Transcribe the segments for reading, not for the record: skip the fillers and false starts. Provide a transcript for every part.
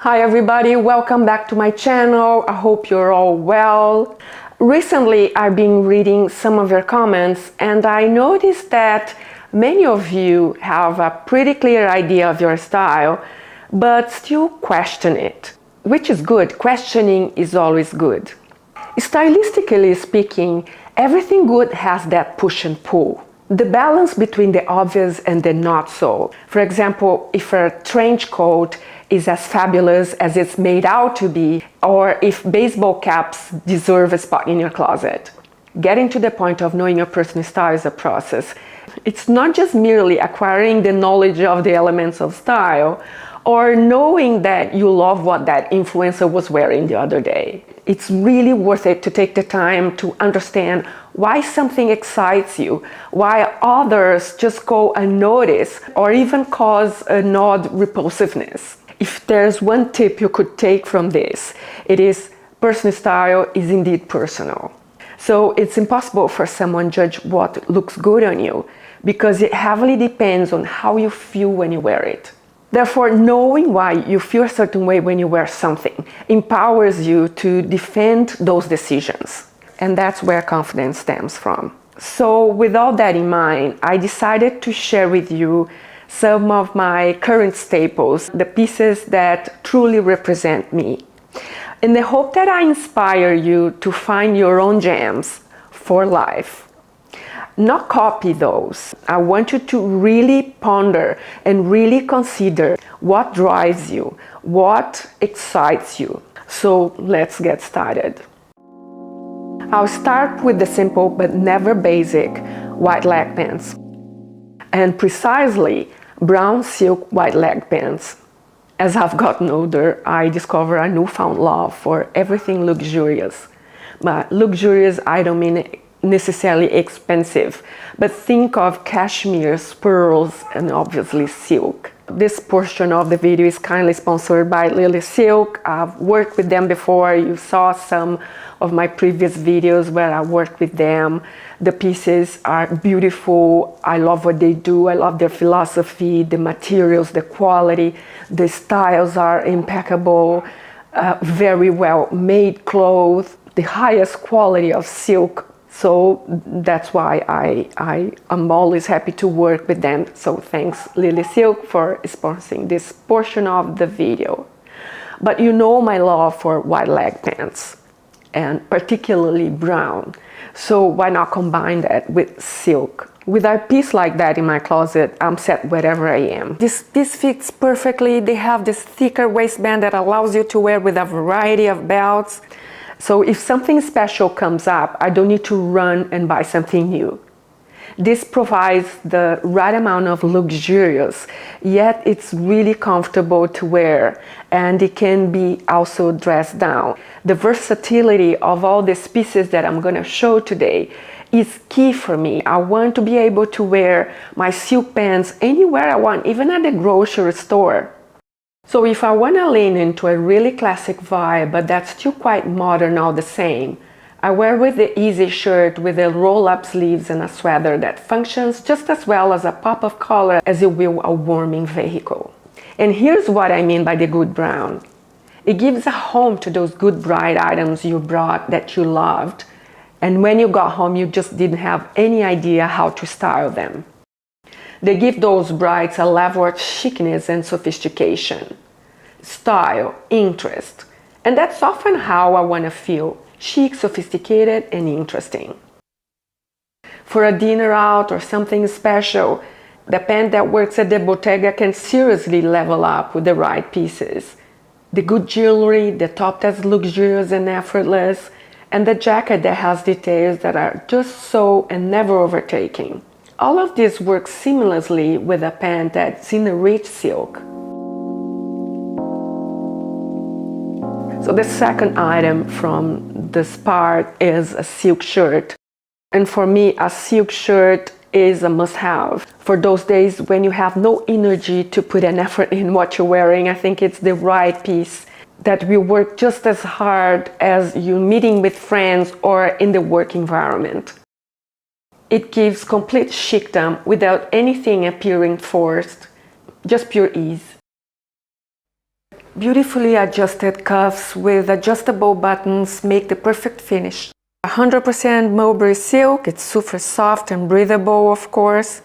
Hi everybody, welcome back to my channel. I hope you're all well. Recently I've been reading some of your comments and I noticed that many of you have a pretty clear idea of your style but still question it, which is good. Questioning is always good. Stylistically speaking, everything good has that push and pull. The balance between the obvious and the not so. For example, if a trench coat is as fabulous as it's made out to be, or if baseball caps deserve a spot in your closet. Getting to the point of knowing your personal style is a process. It's not just merely acquiring the knowledge of the elements of style, or knowing that you love what that influencer was wearing the other day. It's really worth it to take the time to understand why something excites you, why others just go unnoticed or even cause an odd repulsiveness. If there's one tip you could take from this, it is personal style is indeed personal. So it's impossible for someone to judge what looks good on you because it heavily depends on how you feel when you wear it. Therefore, knowing why you feel a certain way when you wear something empowers you to defend those decisions. And that's where confidence stems from. So with all that in mind, I decided to share with you some of my current staples, the pieces that truly represent me, in the hope that I inspire you to find your own gems for life. Not copy those. I want you to really ponder and really consider what drives you, what excites you. So let's get started. I'll start with the simple but never basic white leg pants. And precisely brown silk white leg pants. As I've gotten older, I discover a newfound love for everything luxurious. But luxurious, I don't mean necessarily expensive, but think of cashmere, pearls, and obviously silk. This portion of the video is kindly sponsored by LILYSILK. I've worked with them before. You saw some of my previous videos where I worked with them. The pieces are beautiful. I love what they do. I love their philosophy, the materials, the quality. The styles are impeccable, very well made clothes, the highest quality of silk. So that's why I am always happy to work with them. So thanks LILYSILK for sponsoring this portion of the video. But you know my love for white leg pants, and particularly brown. So why not combine that with silk? With a piece like that in my closet, I'm set wherever I am. This piece fits perfectly. They have this thicker waistband that allows you to wear with a variety of belts. So if something special comes up, I don't need to run and buy something new. This provides the right amount of luxurious, yet it's really comfortable to wear, and it can be also dressed down. The versatility of all these pieces that I'm going to show today is key for me. I want to be able to wear my silk pants anywhere I want, even at the grocery store. So if I want to lean into a really classic vibe, but that's still quite modern all the same, I wear with the easy shirt with the roll-up sleeves and a sweater that functions just as well as a pop of color as it will a warming vehicle. And here's what I mean by the good brown. It gives a home to those good bright items you brought that you loved, and when you got home you just didn't have any idea how to style them. They give those brights a level of chicness and sophistication, style, interest, and that's often how I want to feel, chic, sophisticated, and interesting. For a dinner out or something special, the pant that works at the bottega can seriously level up with the right pieces. The good jewelry, the top that's luxurious and effortless, and the jacket that has details that are just so and never overtaking. All of this works seamlessly with a pant that's in a rich silk. So the second item from this part is a silk shirt. And for me, a silk shirt is a must-have. For those days when you have no energy to put an effort in what you're wearing, I think it's the right piece that will work just as hard as you meeting with friends or in the work environment. It gives complete chicdom without anything appearing forced, just pure ease. Beautifully adjusted cuffs with adjustable buttons make the perfect finish. 100% mulberry silk, it's super soft and breathable, of course.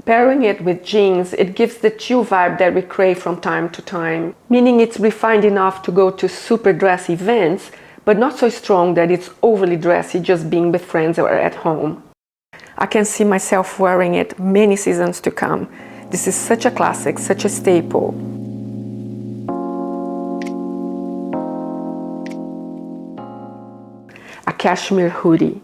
Pairing it with jeans, it gives the chill vibe that we crave from time to time, meaning it's refined enough to go to super dressy events, but not so strong that it's overly dressy just being with friends or at home. I can see myself wearing it many seasons to come. This is such a classic, such a staple. A cashmere hoodie.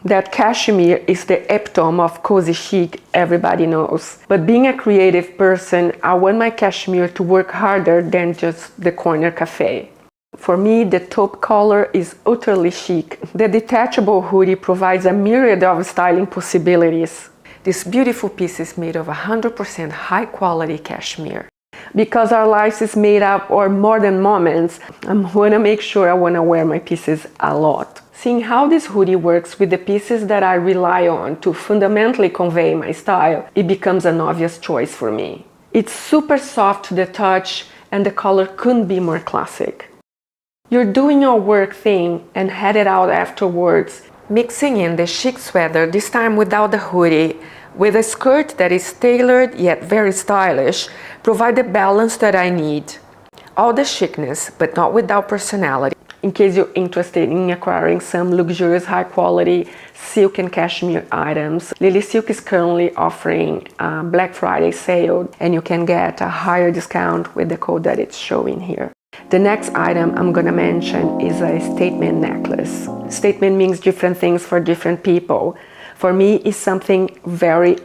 That cashmere is the epitome of cozy chic, everybody knows. But being a creative person, I want my cashmere to work harder than just the corner cafe. For me, the taupe color is utterly chic. The detachable hoodie provides a myriad of styling possibilities. This beautiful piece is made of 100% high quality cashmere. Because our lives is made up of more than moments, I want to make sure I want to wear my pieces a lot. Seeing how this hoodie works with the pieces that I rely on to fundamentally convey my style, it becomes an obvious choice for me. It's super soft to the touch and the color couldn't be more classic. You're doing your work thing and headed out afterwards, mixing in the chic sweater, this time without the hoodie, with a skirt that is tailored yet very stylish, provide the balance that I need. All the chicness, but not without personality. In case you're interested in acquiring some luxurious high-quality silk and cashmere items, LILYSILK is currently offering a Black Friday sale, and you can get a higher discount with the code that it's showing here. The next item I'm gonna mention is a statement necklace. Statement means different things for different people. For me, it's something very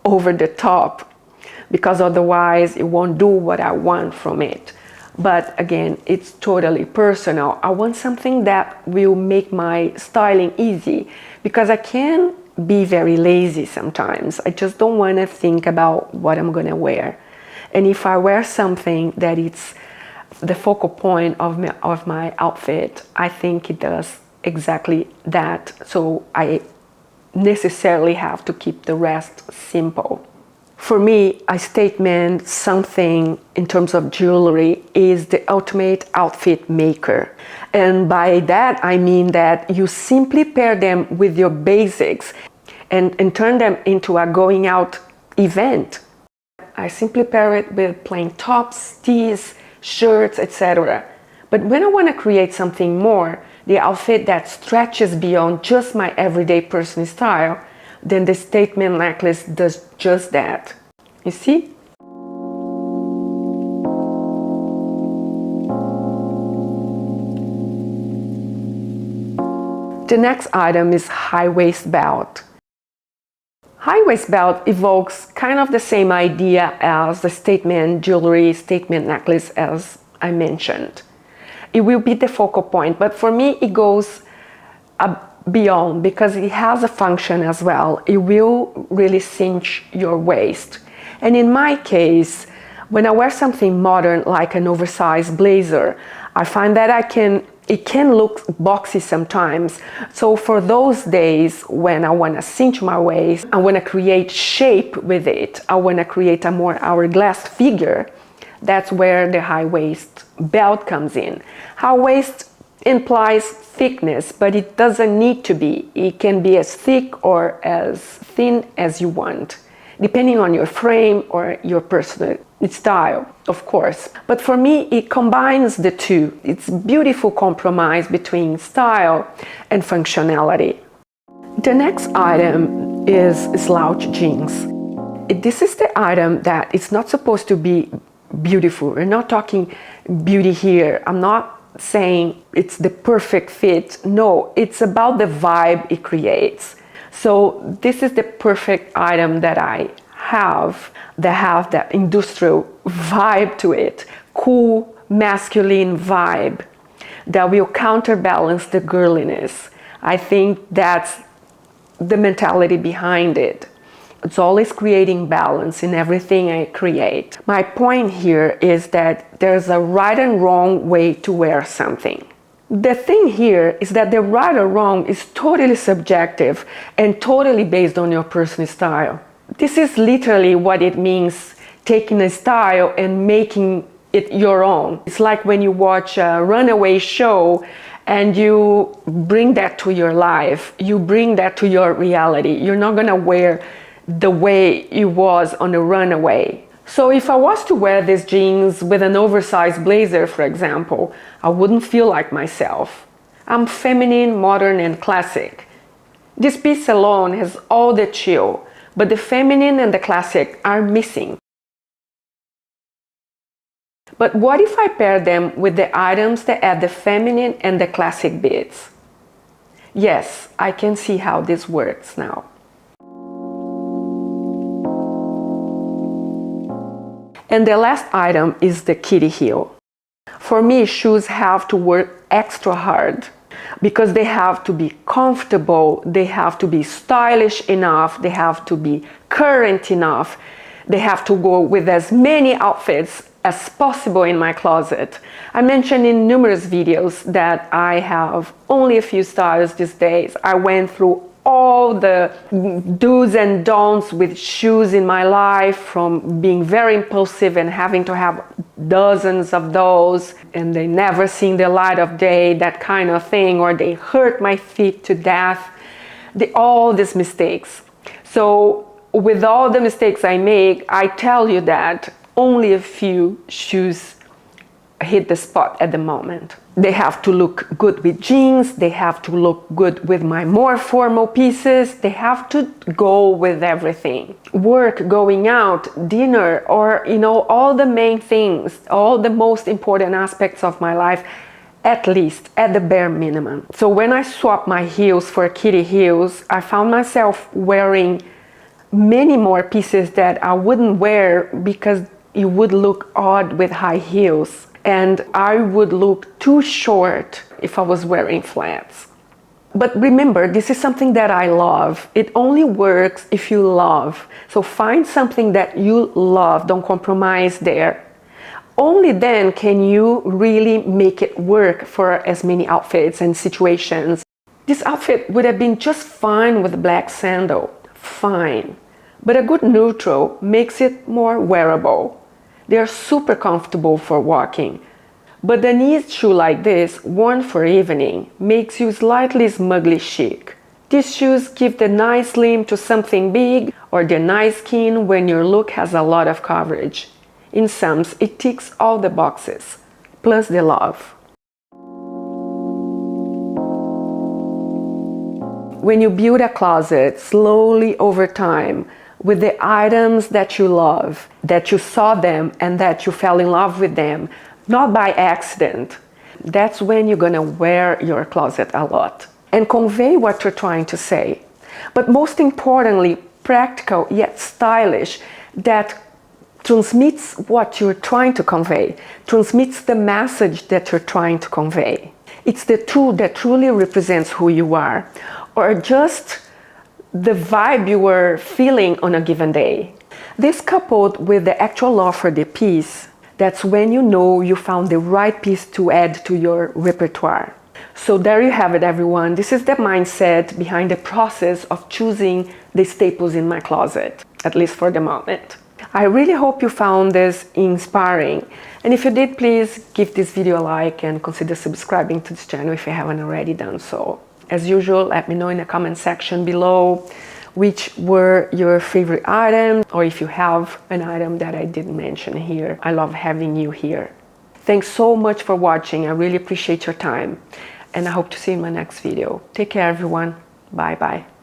over the top, because otherwise it won't do what I want from it. But again, it's totally personal. I want something that will make my styling easy, because I can be very lazy sometimes. I just don't want to think about what I'm gonna wear. And if I wear something that it's the focal point of my outfit, I think it does exactly that. So I necessarily have to keep the rest simple. For me, a statement, something in terms of jewelry, is the ultimate outfit maker. And by that, I mean that you simply pair them with your basics and turn them into a going out event. I simply pair it with plain tops, tees, shirts, etc. But when I want to create something more, the outfit that stretches beyond just my everyday person style, then the statement necklace does just that. You see? The next item is high waist belt. High waist belt evokes kind of the same idea as the statement jewelry, statement necklace as I mentioned. It will be the focal point, but for me it goes beyond, because it has a function as well. It will really cinch your waist. And in my case, when I wear something modern like an oversized blazer, I find that it can look boxy sometimes. So for those days when I want to cinch my waist, I want to create shape with it, I want to create a more hourglass figure, that's where the high waist belt comes in. High waist implies thickness, but it doesn't need to be. It can be as thick or as thin as you want, depending on your frame or your personal style, of course. But for me, it combines the two. It's a beautiful compromise between style and functionality. The next item is slouch jeans. This is the item that it's not supposed to be beautiful. We're not talking beauty here. I'm not saying it's the perfect fit. No, it's about the vibe it creates. So this is the perfect item that I have that industrial vibe to it, cool, masculine vibe that will counterbalance the girliness. I think that's the mentality behind it. It's always creating balance in everything I create. My point here is that there's a right and wrong way to wear something. The thing here is that the right or wrong is totally subjective and totally based on your personal style. This is literally what it means taking a style and making it your own. It's like when you watch a runaway show and you bring that to your life, you bring that to your reality. You're not gonna wear the way it was on a runaway. So if I was to wear these jeans with an oversized blazer, for example, I wouldn't feel like myself. I'm feminine, modern, and classic. This piece alone has all the chill, but the feminine and the classic are missing. But what if I pair them with the items that add the feminine and the classic bits? Yes, I can see how this works now. And the last item is the kitty heel. For me, shoes have to work extra hard because they have to be comfortable, they have to be stylish enough, they have to be current enough, they have to go with as many outfits as possible in my closet. I mentioned in numerous videos that I have only a few styles these days. I went through all the do's and don'ts with shoes in my life, from being very impulsive and having to have dozens of those and they never seen the light of day, that kind of thing, or they hurt my feet to death, all these mistakes. So with all the mistakes I make, I tell you that only a few shoes hit the spot at the moment. They have to look good with jeans, they have to look good with my more formal pieces, they have to go with everything. Work, going out, dinner, or all the main things, all the most important aspects of my life, at least, at the bare minimum. So when I swapped my heels for kitty heels, I found myself wearing many more pieces that I wouldn't wear because it would look odd with high heels. And I would look too short if I was wearing flats. But remember, this is something that I love. It only works if you love. So find something that you love, don't compromise there. Only then can you really make it work for as many outfits and situations. This outfit would have been just fine with a black sandal, fine. But a good neutral makes it more wearable. They are super comfortable for walking. But a knit shoe like this, worn for evening, makes you slightly smugly chic. These shoes give the nice slim to something big, or the nice skin when your look has a lot of coverage. In sums, it ticks all the boxes, plus the love. When you build a closet slowly over time, with the items that you love, that you saw them and that you fell in love with them, not by accident, that's when you're gonna wear your closet a lot and convey what you're trying to say. But most importantly, practical yet stylish, that transmits what you're trying to convey, transmits the message that you're trying to convey. It's the tool that truly represents who you are, or just the vibe you were feeling on a given day. This coupled with the actual love for the piece, that's when you know you found the right piece to add to your repertoire. So there you have it, everyone. This is the mindset behind the process of choosing the staples in my closet, at least for the moment. I really hope you found this inspiring. And if you did, please give this video a like and consider subscribing to this channel if you haven't already done so. As usual, let me know in the comment section below which were your favorite items, or if you have an item that I didn't mention here. I love having you here. Thanks so much for watching. I really appreciate your time. And I hope to see you in my next video. Take care, everyone. Bye-bye.